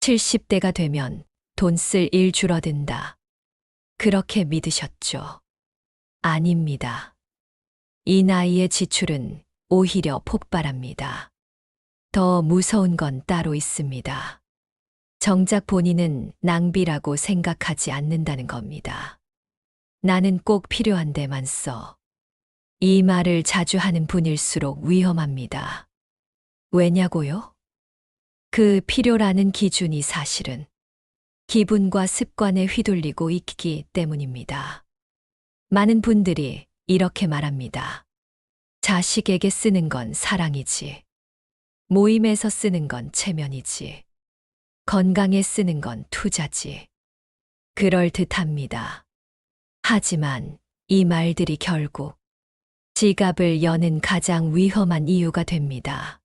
70대가 되면 돈 쓸 일 줄어든다. 그렇게 믿으셨죠? 아닙니다. 이 나이의 지출은 오히려 폭발합니다. 더 무서운 건 따로 있습니다. 정작 본인은 낭비라고 생각하지 않는다는 겁니다. 나는 꼭 필요한 데만 써. 이 말을 자주 하는 분일수록 위험합니다. 왜냐고요? 그 필요라는 기준이 사실은 기분과 습관에 휘둘리고 있기 때문입니다. 많은 분들이 이렇게 말합니다. 자식에게 쓰는 건 사랑이지. 모임에서 쓰는 건 체면이지. 건강에 쓰는 건 투자지. 그럴듯합니다. 하지만 이 말들이 결국 지갑을 여는 가장 위험한 이유가 됩니다.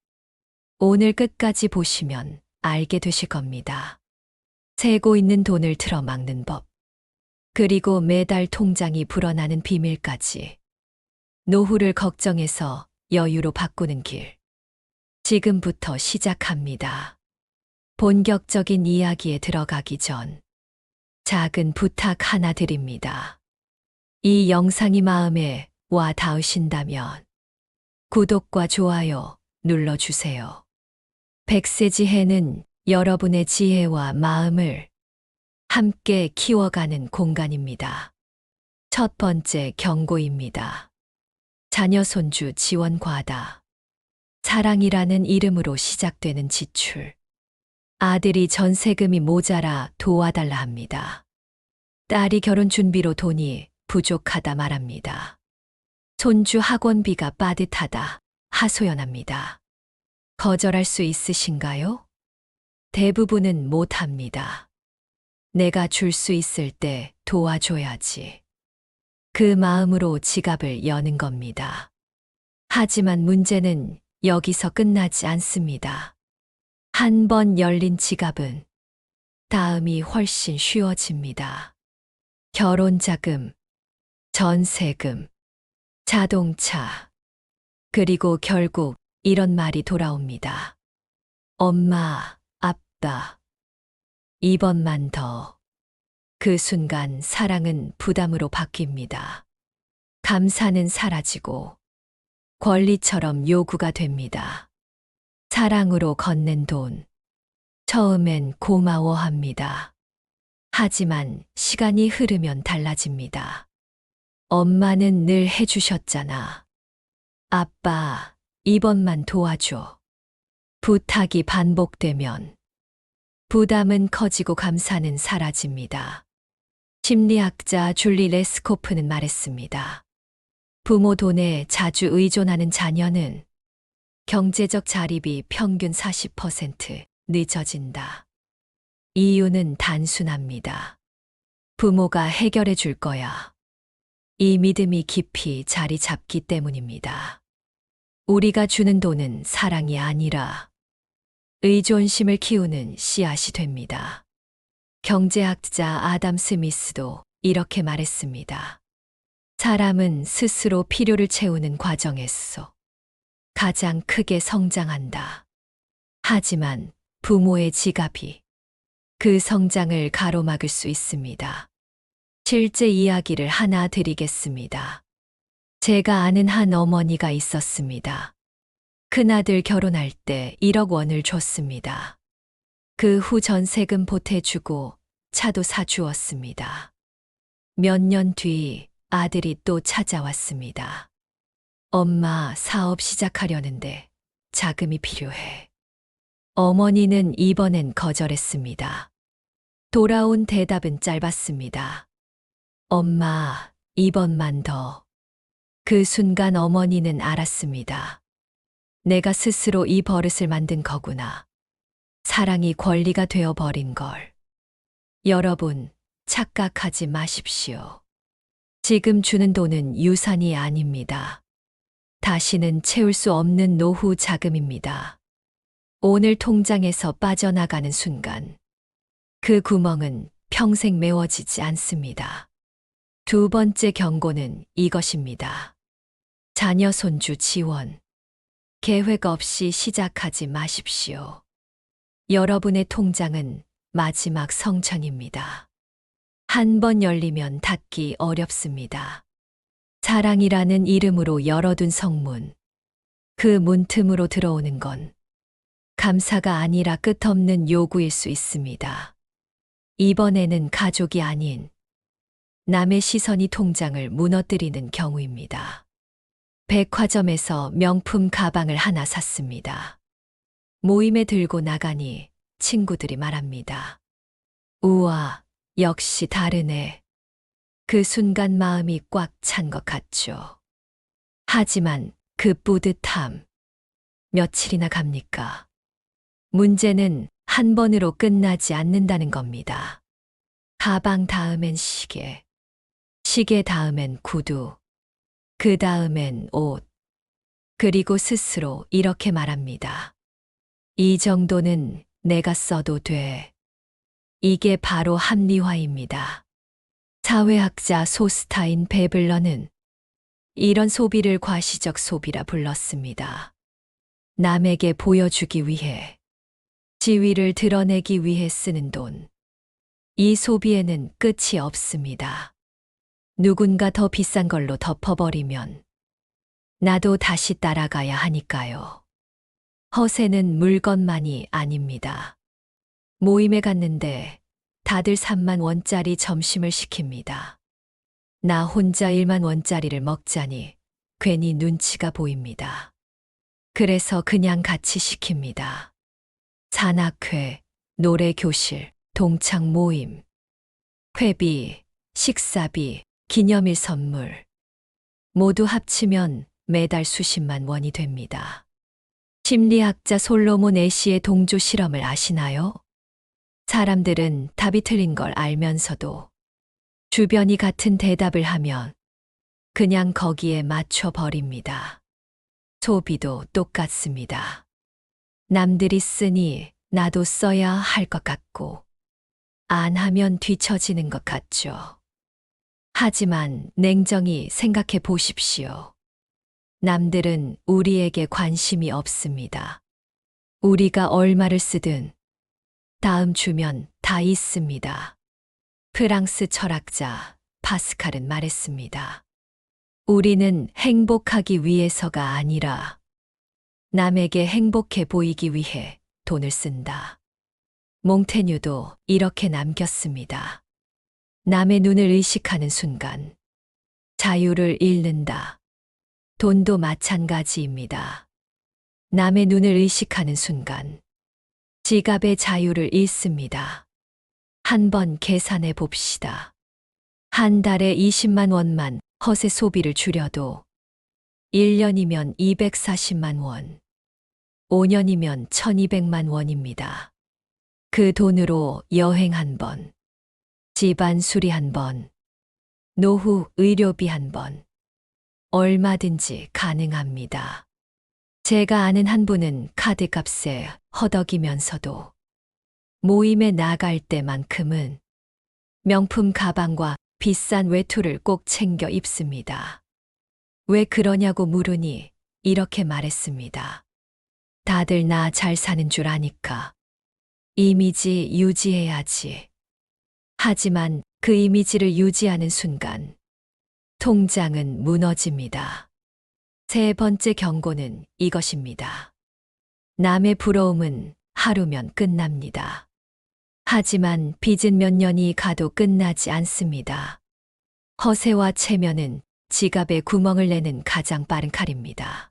오늘 끝까지 보시면 알게 되실 겁니다. 새고 있는 돈을 틀어막는 법. 그리고 매달 통장이 불어나는 비밀까지. 노후를 걱정해서 여유로 바꾸는 길. 지금부터 시작합니다. 본격적인 이야기에 들어가기 전 작은 부탁 하나 드립니다. 이 영상이 마음에 와 닿으신다면 구독과 좋아요 눌러주세요. 백세지혜는 여러분의 지혜와 마음을 함께 키워가는 공간입니다. 첫 번째 경고입니다. 자녀 손주 지원 과다. 사랑이라는 이름으로 시작되는 지출. 아들이 전세금이 모자라 도와달라 합니다. 딸이 결혼 준비로 돈이 부족하다 말합니다. 손주 학원비가 빠듯하다 하소연합니다. 거절할 수 있으신가요? 대부분은 못합니다. 내가 줄 수 있을 때 도와줘야지. 그 마음으로 지갑을 여는 겁니다. 하지만 문제는 여기서 끝나지 않습니다. 한 번 열린 지갑은 다음이 훨씬 쉬워집니다. 결혼자금, 전세금, 자동차, 그리고 결국 이런 말이 돌아옵니다. 엄마, 아빠, 이번만 더. 그 순간 사랑은 부담으로 바뀝니다. 감사는 사라지고 권리처럼 요구가 됩니다. 사랑으로 건넨 돈. 처음엔 고마워합니다. 하지만 시간이 흐르면 달라집니다. 엄마는 늘 해주셨잖아. 아빠, 이번만 도와줘. 부탁이 반복되면 부담은 커지고 감사는 사라집니다. 심리학자 줄리 레스코프는 말했습니다. 부모 돈에 자주 의존하는 자녀는 경제적 자립이 평균 40% 늦어진다. 이유는 단순합니다. 부모가 해결해 줄 거야. 이 믿음이 깊이 자리 잡기 때문입니다. 우리가 주는 돈은 사랑이 아니라 의존심을 키우는 씨앗이 됩니다. 경제학자 아담 스미스도 이렇게 말했습니다. 사람은 스스로 필요를 채우는 과정에서 가장 크게 성장한다. 하지만 부모의 지갑이 그 성장을 가로막을 수 있습니다. 실제 이야기를 하나 드리겠습니다. 제가 아는 한 어머니가 있었습니다. 큰아들 결혼할 때 1억 원을 줬습니다. 그 후 전세금 보태주고 차도 사주었습니다. 몇 년 뒤 아들이 또 찾아왔습니다. 엄마, 사업 시작하려는데 자금이 필요해. 어머니는 이번엔 거절했습니다. 돌아온 대답은 짧았습니다. 엄마, 이번만 더. 그 순간 어머니는 알았습니다. 내가 스스로 이 버릇을 만든 거구나. 사랑이 권리가 되어버린 걸. 여러분, 착각하지 마십시오. 지금 주는 돈은 유산이 아닙니다. 다시는 채울 수 없는 노후 자금입니다. 오늘 통장에서 빠져나가는 순간, 그 구멍은 평생 메워지지 않습니다. 두 번째 경고는 이것입니다. 자녀 손주 지원. 계획 없이 시작하지 마십시오. 여러분의 통장은 마지막 성천입니다. 한 번 열리면 닫기 어렵습니다. 사랑이라는 이름으로 열어둔 성문. 그 문틈으로 들어오는 건 감사가 아니라 끝없는 요구일 수 있습니다. 이번에는 가족이 아닌 남의 시선이 통장을 무너뜨리는 경우입니다. 백화점에서 명품 가방을 하나 샀습니다. 모임에 들고 나가니 친구들이 말합니다. 우와, 역시 다르네. 그 순간 마음이 꽉 찬 것 같죠. 하지만 그 뿌듯함, 며칠이나 갑니까? 문제는 한 번으로 끝나지 않는다는 겁니다. 가방 다음엔 시계, 시계 다음엔 구두, 그 다음엔 옷, 그리고 스스로 이렇게 말합니다. 이 정도는 내가 써도 돼. 이게 바로 합리화입니다. 사회학자 소스타인 베블러는 이런 소비를 과시적 소비라 불렀습니다. 남에게 보여주기 위해, 지위를 드러내기 위해 쓰는 돈. 이 소비에는 끝이 없습니다. 누군가 더 비싼 걸로 덮어버리면 나도 다시 따라가야 하니까요. 허세는 물건만이 아닙니다. 모임에 갔는데 다들 3만 원짜리 점심을 시킵니다. 나 혼자 1만 원짜리를 먹자니 괜히 눈치가 보입니다. 그래서 그냥 같이 시킵니다. 산악회, 노래교실, 동창 모임, 회비, 식사비, 기념일 선물. 모두 합치면 매달 수십만 원이 됩니다. 심리학자 솔로몬 애시의 동조 실험을 아시나요? 사람들은 답이 틀린 걸 알면서도 주변이 같은 대답을 하면 그냥 거기에 맞춰 버립니다. 소비도 똑같습니다. 남들이 쓰니 나도 써야 할 것 같고, 안 하면 뒤처지는 것 같죠. 하지만 냉정히 생각해 보십시오. 남들은 우리에게 관심이 없습니다. 우리가 얼마를 쓰든 다음 주면 다 있습니다. 프랑스 철학자 파스칼은 말했습니다. 우리는 행복하기 위해서가 아니라 남에게 행복해 보이기 위해 돈을 쓴다. 몽테뉴도 이렇게 남겼습니다. 남의 눈을 의식하는 순간 자유를 잃는다. 돈도 마찬가지입니다. 남의 눈을 의식하는 순간 지갑의 자유를 잃습니다. 한번 계산해 봅시다. 한 달에 20만 원만 허세 소비를 줄여도 1년이면 240만 원, 5년이면 1200만 원입니다. 그 돈으로 여행 한 번, 집안 수리 한 번, 노후 의료비 한 번, 얼마든지 가능합니다. 제가 아는 한 분은 카드값에 허덕이면서도 모임에 나갈 때만큼은 명품 가방과 비싼 외투를 꼭 챙겨 입습니다. 왜 그러냐고 물으니 이렇게 말했습니다. 다들 나 잘 사는 줄 아니까 이미지 유지해야지. 하지만 그 이미지를 유지하는 순간 통장은 무너집니다. 세 번째 경고는 이것입니다. 남의 부러움은 하루면 끝납니다. 하지만 빚은 몇 년이 가도 끝나지 않습니다. 허세와 체면은 지갑에 구멍을 내는 가장 빠른 칼입니다.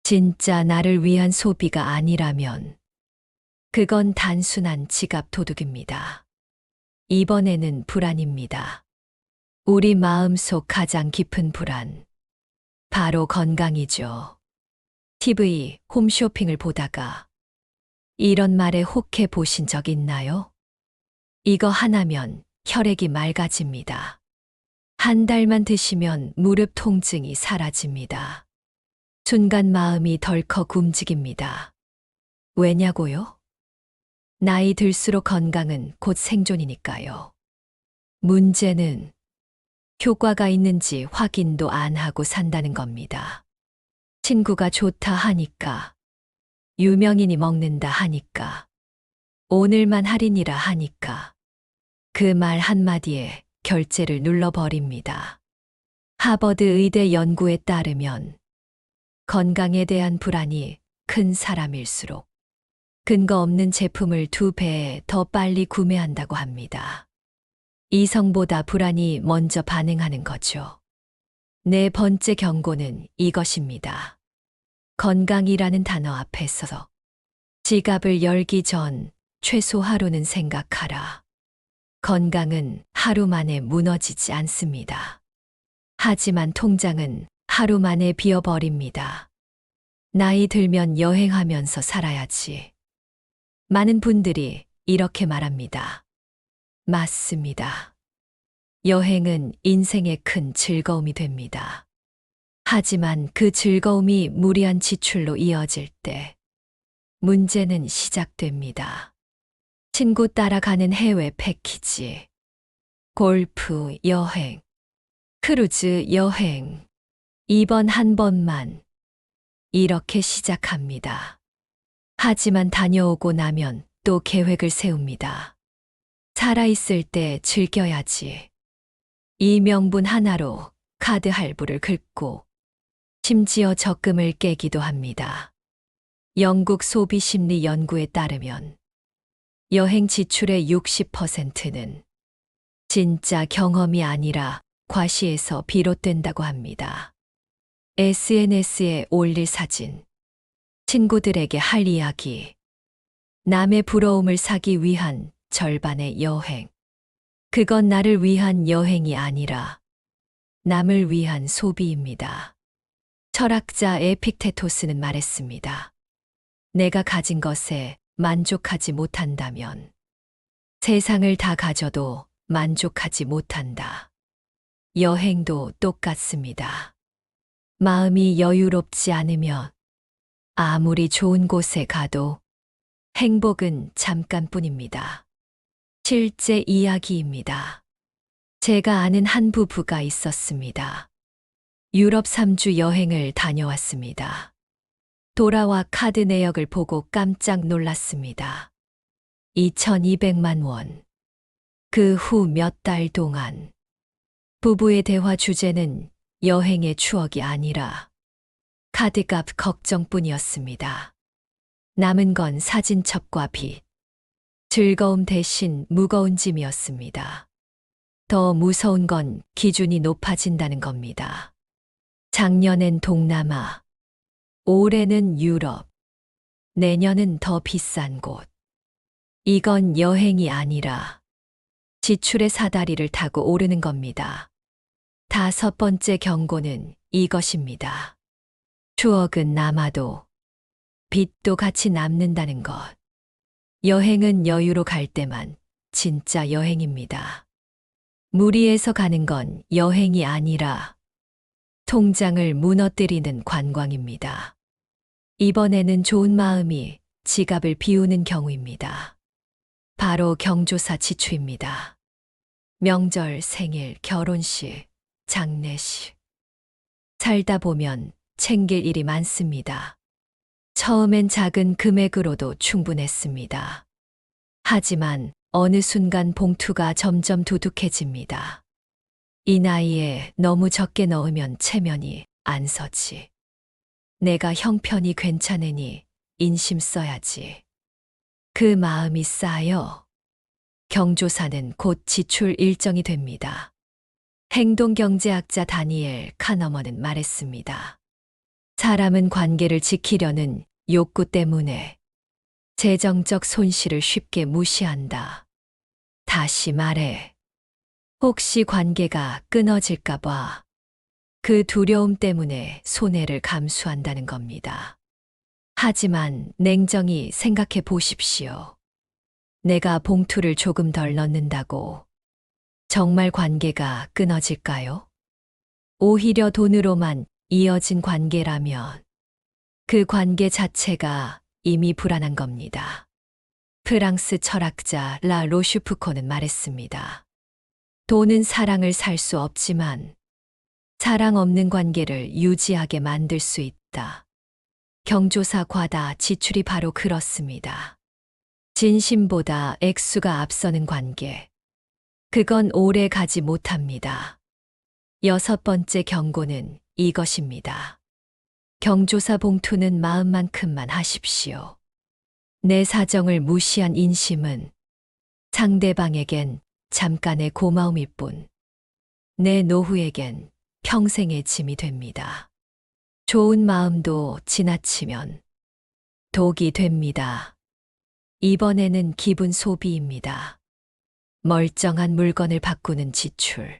진짜 나를 위한 소비가 아니라면 그건 단순한 지갑 도둑입니다. 이번에는 불안입니다. 우리 마음속 가장 깊은 불안. 바로 건강이죠. TV, 홈쇼핑을 보다가 이런 말에 혹해 보신 적 있나요? 이거 하나면 혈액이 맑아집니다. 한 달만 드시면 무릎 통증이 사라집니다. 순간 마음이 덜컥 움직입니다. 왜냐고요? 나이 들수록 건강은 곧 생존이니까요. 문제는 효과가 있는지 확인도 안 하고 산다는 겁니다. 친구가 좋다 하니까, 유명인이 먹는다 하니까, 오늘만 할인이라 하니까 그 말 한마디에 결제를 눌러버립니다. 하버드 의대 연구에 따르면 건강에 대한 불안이 큰 사람일수록 근거 없는 제품을 2배 더 빨리 구매한다고 합니다. 이성보다 불안이 먼저 반응하는 거죠. 네 번째 경고는 이것입니다. 건강이라는 단어 앞에 서서 지갑을 열기 전 최소 하루는 생각하라. 건강은 하루 만에 무너지지 않습니다. 하지만 통장은 하루 만에 비어버립니다. 나이 들면 여행하면서 살아야지. 많은 분들이 이렇게 말합니다. 맞습니다. 여행은 인생의 큰 즐거움이 됩니다. 하지만 그 즐거움이 무리한 지출로 이어질 때 문제는 시작됩니다. 친구 따라가는 해외 패키지, 골프 여행, 크루즈 여행, 이번 한 번만 이렇게 시작합니다. 하지만 다녀오고 나면 또 계획을 세웁니다. 살아있을 때 즐겨야지. 이 명분 하나로 카드 할부를 긁고 심지어 적금을 깨기도 합니다. 영국 소비심리 연구에 따르면 여행 지출의 60%는 진짜 경험이 아니라 과시에서 비롯된다고 합니다. SNS에 올릴 사진, 친구들에게 할 이야기, 남의 부러움을 사기 위한 절반의 여행. 그건 나를 위한 여행이 아니라 남을 위한 소비입니다. 철학자 에픽테토스는 말했습니다. 내가 가진 것에 만족하지 못한다면 세상을 다 가져도 만족하지 못한다. 여행도 똑같습니다. 마음이 여유롭지 않으면 아무리 좋은 곳에 가도 행복은 잠깐뿐입니다. 실제 이야기입니다. 제가 아는 한 부부가 있었습니다. 유럽 3주 여행을 다녀왔습니다. 돌아와 카드 내역을 보고 깜짝 놀랐습니다. 2,200만 원. 그 후 몇 달 동안 부부의 대화 주제는 여행의 추억이 아니라 카드값 걱정뿐이었습니다. 남은 건 사진첩과 빚. 즐거움 대신 무거운 짐이었습니다. 더 무서운 건 기준이 높아진다는 겁니다. 작년엔 동남아, 올해는 유럽, 내년은 더 비싼 곳. 이건 여행이 아니라 지출의 사다리를 타고 오르는 겁니다. 5번째 경고는 이것입니다. 추억은 남아도 빚도 같이 남는다는 것. 여행은 여유로 갈 때만 진짜 여행입니다. 무리해서 가는 건 여행이 아니라 통장을 무너뜨리는 관광입니다. 이번에는 좋은 마음이 지갑을 비우는 경우입니다. 바로 경조사 지출입니다. 명절, 생일, 결혼식, 장례식. 살다 보면 챙길 일이 많습니다. 처음엔 작은 금액으로도 충분했습니다. 하지만 어느 순간 봉투가 점점 두둑해집니다. 이 나이에 너무 적게 넣으면 체면이 안 서지. 내가 형편이 괜찮으니 인심 써야지. 그 마음이 쌓여 경조사는 곧 지출 일정이 됩니다. 행동경제학자 다니엘 카너먼은 말했습니다. 사람은 관계를 지키려는 욕구 때문에 재정적 손실을 쉽게 무시한다. 다시 말해, 혹시 관계가 끊어질까봐 그 두려움 때문에 손해를 감수한다는 겁니다. 하지만 냉정히 생각해 보십시오. 내가 봉투를 조금 덜 넣는다고 정말 관계가 끊어질까요? 오히려 돈으로만 이어진 관계라면 그 관계 자체가 이미 불안한 겁니다. 프랑스 철학자 라 로슈프코는 말했습니다. 돈은 사랑을 살 수 없지만 사랑 없는 관계를 유지하게 만들 수 있다. 경조사 과다 지출이 바로 그렇습니다. 진심보다 액수가 앞서는 관계. 그건 오래 가지 못합니다. 여섯 번째 경고는 이것입니다. 경조사 봉투는 마음만큼만 하십시오. 내 사정을 무시한 인심은 상대방에겐 잠깐의 고마움일 뿐, 내 노후에겐 평생의 짐이 됩니다. 좋은 마음도 지나치면 독이 됩니다. 이번에는 기분 소비입니다. 멀쩡한 물건을 바꾸는 지출.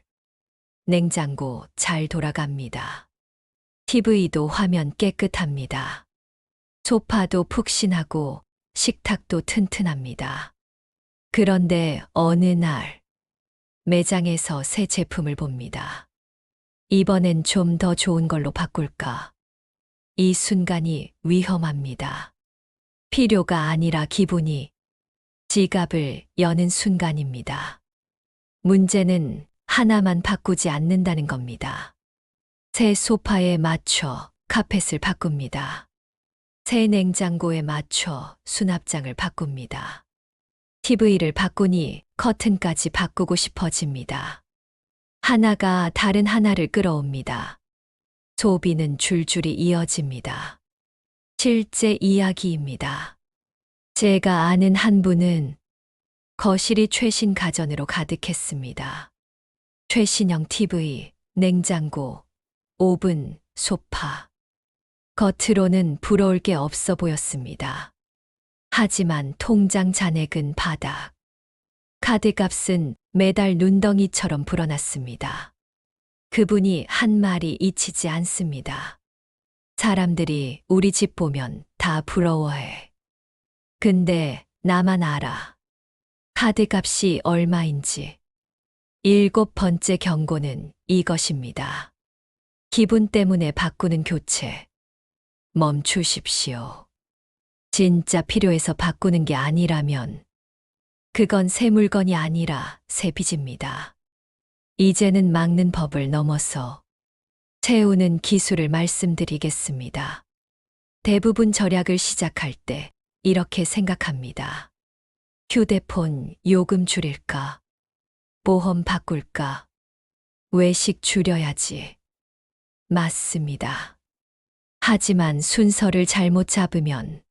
냉장고 잘 돌아갑니다. TV도 화면 깨끗합니다. 소파도 푹신하고 식탁도 튼튼합니다. 그런데 어느 날 매장에서 새 제품을 봅니다. 이번엔 좀 더 좋은 걸로 바꿀까? 이 순간이 위험합니다. 필요가 아니라 기분이 지갑을 여는 순간입니다. 문제는 하나만 바꾸지 않는다는 겁니다. 새 소파에 맞춰 카펫을 바꿉니다. 새 냉장고에 맞춰 수납장을 바꿉니다. TV를 바꾸니 커튼까지 바꾸고 싶어집니다. 하나가 다른 하나를 끌어옵니다. 소비는 줄줄이 이어집니다. 실제 이야기입니다. 제가 아는 한 분은 거실이 최신 가전으로 가득했습니다. 최신형 TV, 냉장고, 오븐, 소파. 겉으로는 부러울 게 없어 보였습니다. 하지만 통장 잔액은 바닥. 카드값은 매달 눈덩이처럼 불어났습니다. 그분이 한 말이 잊히지 않습니다. 사람들이 우리 집 보면 다 부러워해. 근데 나만 알아. 카드값이 얼마인지. 일곱 번째 경고는 이것입니다. 기분 때문에 바꾸는 교체. 멈추십시오. 진짜 필요해서 바꾸는 게 아니라면 그건 새 물건이 아니라 새 빚입니다. 이제는 막는 법을 넘어서 채우는 기술을 말씀드리겠습니다. 대부분 절약을 시작할 때 이렇게 생각합니다. 휴대폰 요금 줄일까? 보험 바꿀까? 외식 줄여야지. 맞습니다. 하지만 순서를 잘못 잡으면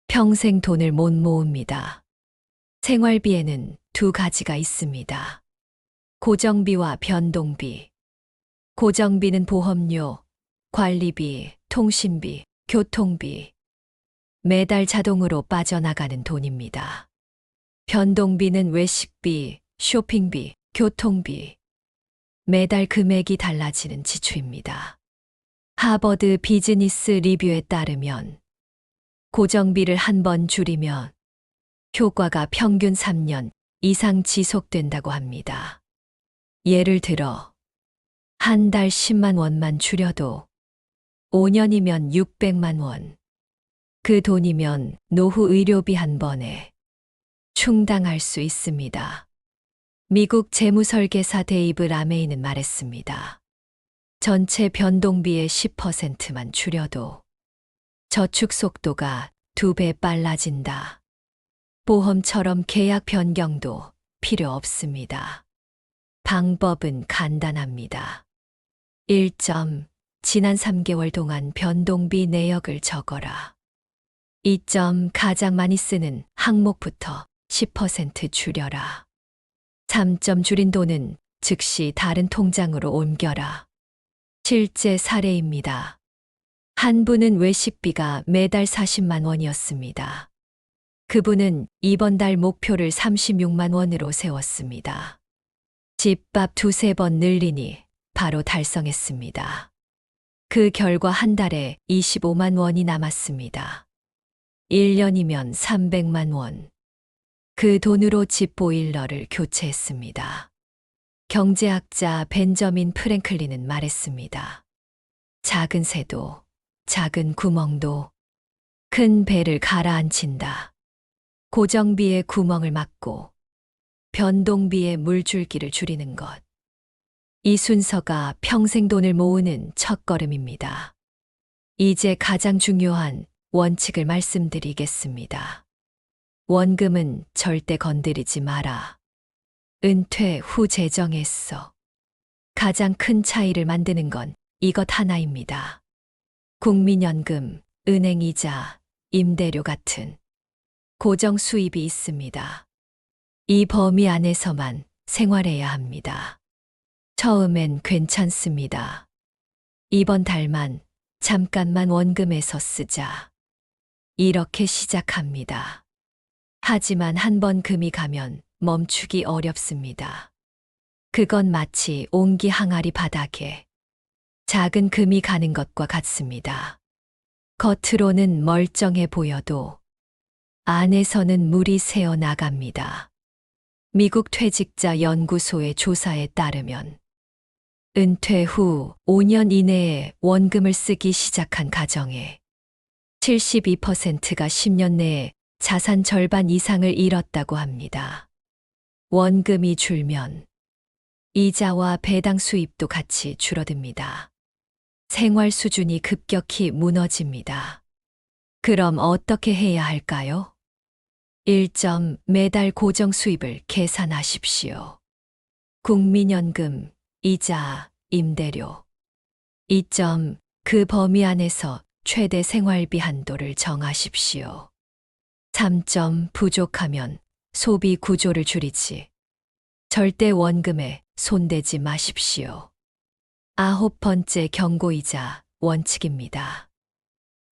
평생 돈을 못 모읍니다. 생활비에는 두 가지가 있습니다. 고정비와 변동비. 고정비는 보험료, 관리비, 통신비, 교통비. 매달 자동으로 빠져나가는 돈입니다. 변동비는 외식비, 쇼핑비, 교통비. 매달 금액이 달라지는 지출입니다. 하버드 비즈니스 리뷰에 따르면 고정비를 한 번 줄이면 효과가 평균 3년 이상 지속된다고 합니다. 예를 들어 한 달 10만 원만 줄여도 5년이면 600만 원. 그 돈이면 노후 의료비 한 번에 충당할 수 있습니다. 미국 재무설계사 데이브 라메이는 말했습니다. 전체 변동비의 10%만 줄여도 저축 속도가 2배 빨라진다. 보험처럼 계약 변경도 필요 없습니다. 방법은 간단합니다. 1점, 지난 3개월 동안 변동비 내역을 적어라. 2점, 가장 많이 쓰는 항목부터 10% 줄여라. 3점, 줄인 돈은 즉시 다른 통장으로 옮겨라. 실제 사례입니다. 한 분은 외식비가 매달 40만 원이었습니다. 그분은 이번 달 목표를 36만 원으로 세웠습니다. 집밥 두세 번 늘리니 바로 달성했습니다. 그 결과 한 달에 25만 원이 남았습니다. 1년이면 300만 원. 그 돈으로 집 보일러를 교체했습니다. 경제학자 벤저민 프랭클린은 말했습니다. 작은 새도, 작은 구멍도 큰 배를 가라앉힌다. 고정비의 구멍을 막고 변동비의 물줄기를 줄이는 것. 이 순서가 평생 돈을 모으는 첫걸음입니다. 이제 가장 중요한 원칙을 말씀드리겠습니다. 원금은 절대 건드리지 마라. 은퇴 후 재정했어. 가장 큰 차이를 만드는 건 이것 하나입니다. 국민연금, 은행이자, 임대료 같은 고정 수입이 있습니다. 이 범위 안에서만 생활해야 합니다. 처음엔 괜찮습니다. 이번 달만 잠깐만 원금에서 쓰자. 이렇게 시작합니다. 하지만 한 번 금이 가면 멈추기 어렵습니다. 그건 마치 옹기 항아리 바닥에 작은 금이 가는 것과 같습니다. 겉으로는 멀쩡해 보여도 안에서는 물이 새어 나갑니다. 미국 퇴직자 연구소의 조사에 따르면 은퇴 후 5년 이내에 원금을 쓰기 시작한 가정의 72%가 10년 내에 자산 절반 이상을 잃었다고 합니다. 원금이 줄면 이자와 배당 수입도 같이 줄어듭니다. 생활 수준이 급격히 무너집니다. 그럼 어떻게 해야 할까요? 1점 매달 고정 수입을 계산하십시오. 국민연금, 이자, 임대료. 2점 그 범위 안에서 최대 생활비 한도를 정하십시오. 3점 부족하면 소비 구조를 줄이지. 절대 원금에 손대지 마십시오. 9번째 경고이자 원칙입니다.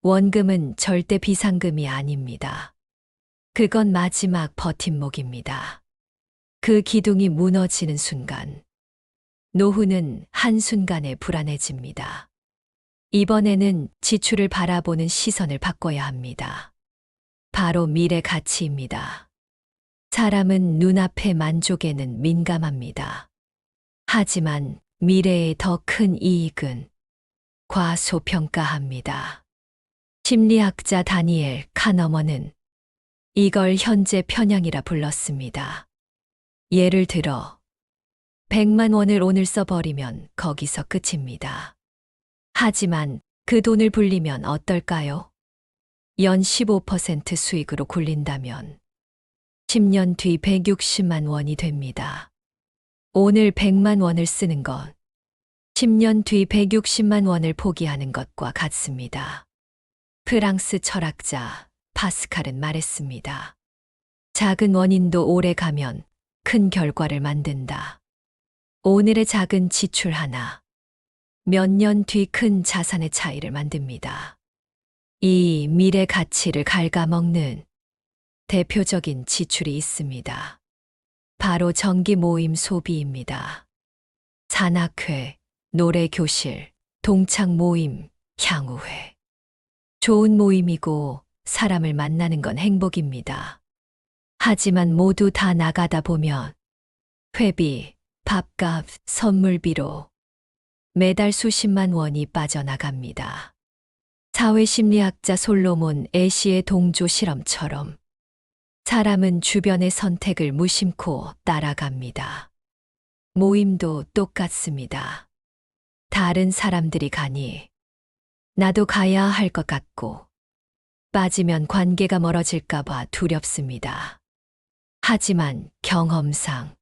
원금은 절대 비상금이 아닙니다. 그건 마지막 버팀목입니다. 그 기둥이 무너지는 순간, 노후는 한순간에 불안해집니다. 이번에는 지출을 바라보는 시선을 바꿔야 합니다. 바로 미래 가치입니다. 사람은 눈앞의 만족에는 민감합니다. 하지만 미래의 더 큰 이익은 과소평가합니다. 심리학자 다니엘 카너먼은 이걸 현재 편향이라 불렀습니다. 예를 들어 100만 원을 오늘 써버리면 거기서 끝입니다. 하지만 그 돈을 불리면 어떨까요? 연 15% 수익으로 굴린다면 10년 뒤 160만 원이 됩니다. 오늘 100만 원을 쓰는 것, 10년 뒤 160만 원을 포기하는 것과 같습니다. 프랑스 철학자 파스칼은 말했습니다. 작은 원인도 오래 가면 큰 결과를 만든다. 오늘의 작은 지출 하나, 몇 년 뒤 큰 자산의 차이를 만듭니다. 이 미래 가치를 갉아먹는 대표적인 지출이 있습니다. 바로 정기 모임 소비입니다. 산악회, 노래교실, 동창 모임, 향후회. 좋은 모임이고 사람을 만나는 건 행복입니다. 하지만 모두 다 나가다 보면 회비, 밥값, 선물비로 매달 수십만 원이 빠져나갑니다. 사회심리학자 솔로몬 애시의 동조 실험처럼 사람은 주변의 선택을 무심코 따라갑니다. 모임도 똑같습니다. 다른 사람들이 가니 나도 가야 할 것 같고 빠지면 관계가 멀어질까봐 두렵습니다. 하지만 경험상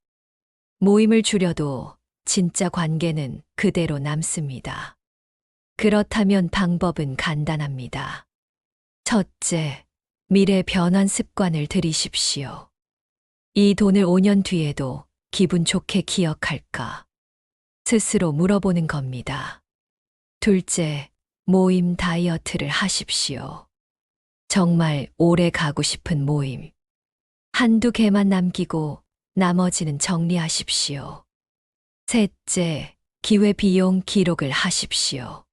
모임을 줄여도 진짜 관계는 그대로 남습니다. 그렇다면 방법은 간단합니다. 첫째, 미래 변환 습관을 들이십시오. 이 돈을 5년 뒤에도 기분 좋게 기억할까? 스스로 물어보는 겁니다. 둘째, 모임 다이어트를 하십시오. 정말 오래 가고 싶은 모임. 한두 개만 남기고 나머지는 정리하십시오. 셋째, 기회비용 기록을 하십시오.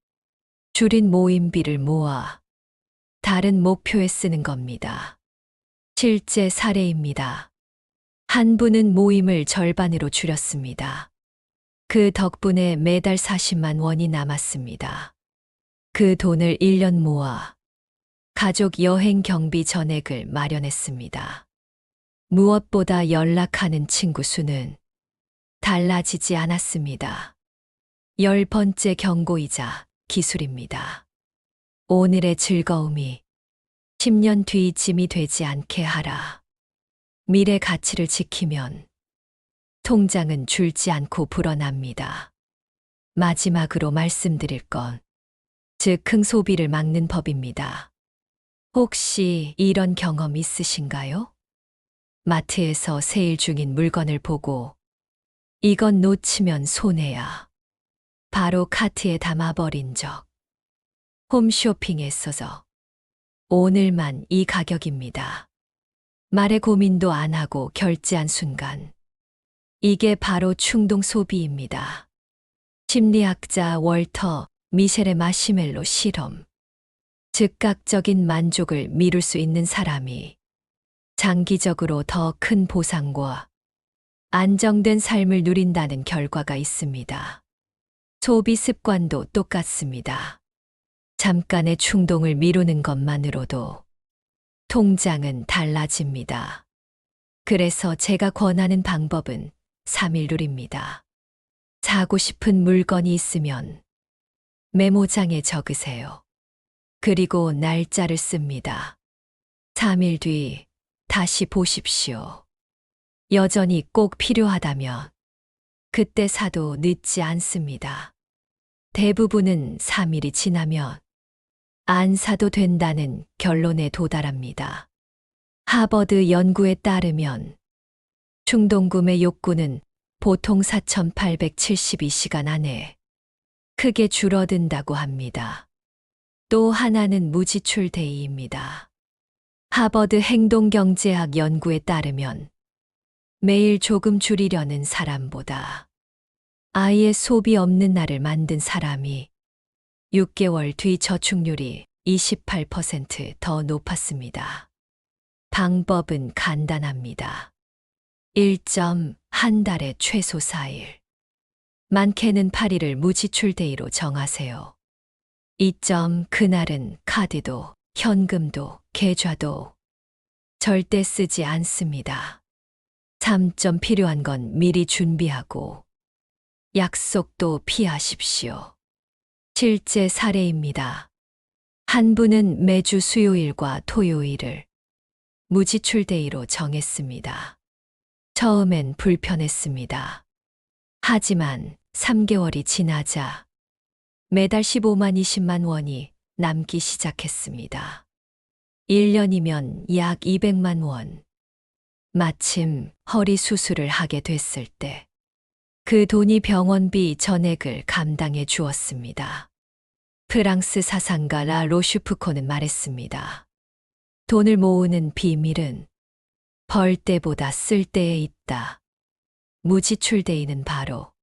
줄인 모임비를 모아 다른 목표에 쓰는 겁니다. 실제 사례입니다. 한 분은 모임을 절반으로 줄였습니다. 그 덕분에 매달 40만 원이 남았습니다. 그 돈을 1년 모아 가족 여행 경비 전액을 마련했습니다. 무엇보다 연락하는 친구 수는 달라지지 않았습니다. 10번째 경고이자 기술입니다. 오늘의 즐거움이 10년 뒤 짐이 되지 않게 하라. 미래 가치를 지키면 통장은 줄지 않고 불어납니다. 마지막으로 말씀드릴 건 즉흥 소비를 막는 법입니다. 혹시 이런 경험 있으신가요? 마트에서 세일 중인 물건을 보고 이건 놓치면 손해야. 바로 카트에 담아버린 적. 홈쇼핑에 있어서 오늘만 이 가격입니다. 말에 고민도 안 하고 결제한 순간. 이게 바로 충동 소비입니다. 심리학자 월터 미셸의 마시멜로 실험. 즉각적인 만족을 미룰 수 있는 사람이 장기적으로 더 큰 보상과 안정된 삶을 누린다는 결과가 있습니다. 소비 습관도 똑같습니다. 잠깐의 충동을 미루는 것만으로도 통장은 달라집니다. 그래서 제가 권하는 방법은 3일 룰입니다. 사고 싶은 물건이 있으면 메모장에 적으세요. 그리고 날짜를 씁니다. 3일 뒤 다시 보십시오. 여전히 꼭 필요하다면 그때 사도 늦지 않습니다. 대부분은 3일이 지나면 안 사도 된다는 결론에 도달합니다. 하버드 연구에 따르면 충동구매 욕구는 보통 4,872시간 안에 크게 줄어든다고 합니다. 또 하나는 무지출 데이입니다. 하버드 행동경제학 연구에 따르면 매일 조금 줄이려는 사람보다 아예 소비 없는 날을 만든 사람이 6개월 뒤 저축률이 28% 더 높았습니다. 방법은 간단합니다. 1점 한 달에 최소 4일. 많게는 8일을 무지출 데이로 정하세요. 2점 그날은 카드도 현금도 계좌도 절대 쓰지 않습니다. 3점 필요한 건 미리 준비하고 약속도 피하십시오. 실제 사례입니다. 한 분은 매주 수요일과 토요일을 무지출 데이로 정했습니다. 처음엔 불편했습니다. 하지만 3개월이 지나자 매달 15만 20만 원이 남기 시작했습니다. 1년이면 약 200만 원. 마침 허리 수술을 하게 됐을 때 그 돈이 병원비 전액을 감당해 주었습니다. 프랑스 사상가 라 로슈프코는 말했습니다. 돈을 모으는 비밀은 벌 때보다 쓸 때에 있다. 무지출 데이는 바로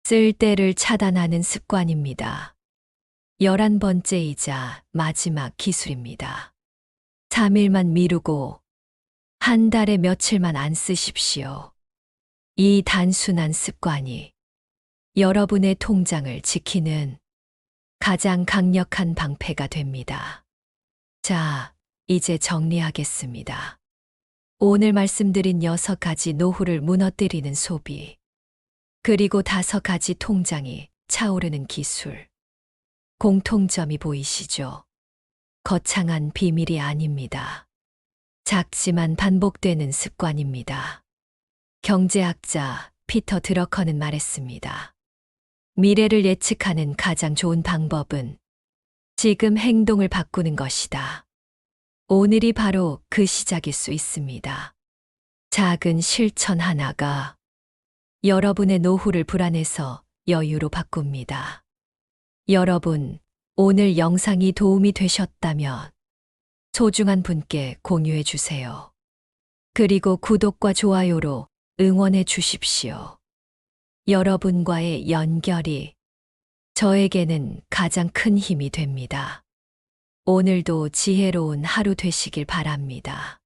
쓸 때를 차단하는 습관입니다. 11번째이자 마지막 기술입니다. 3일만 미루고 한 달에 며칠만 안 쓰십시오. 이 단순한 습관이 여러분의 통장을 지키는 가장 강력한 방패가 됩니다. 자, 이제 정리하겠습니다. 오늘 말씀드린 6가지 노후를 무너뜨리는 소비, 그리고 5가지 통장이 차오르는 기술. 공통점이 보이시죠? 거창한 비밀이 아닙니다. 작지만 반복되는 습관입니다. 경제학자 피터 드러커는 말했습니다. 미래를 예측하는 가장 좋은 방법은 지금 행동을 바꾸는 것이다. 오늘이 바로 그 시작일 수 있습니다. 작은 실천 하나가 여러분의 노후를 불안에서 여유로 바꿉니다. 여러분, 오늘 영상이 도움이 되셨다면 소중한 분께 공유해 주세요. 그리고 구독과 좋아요로 응원해 주십시오. 여러분과의 연결이 저에게는 가장 큰 힘이 됩니다. 오늘도 지혜로운 하루 되시길 바랍니다.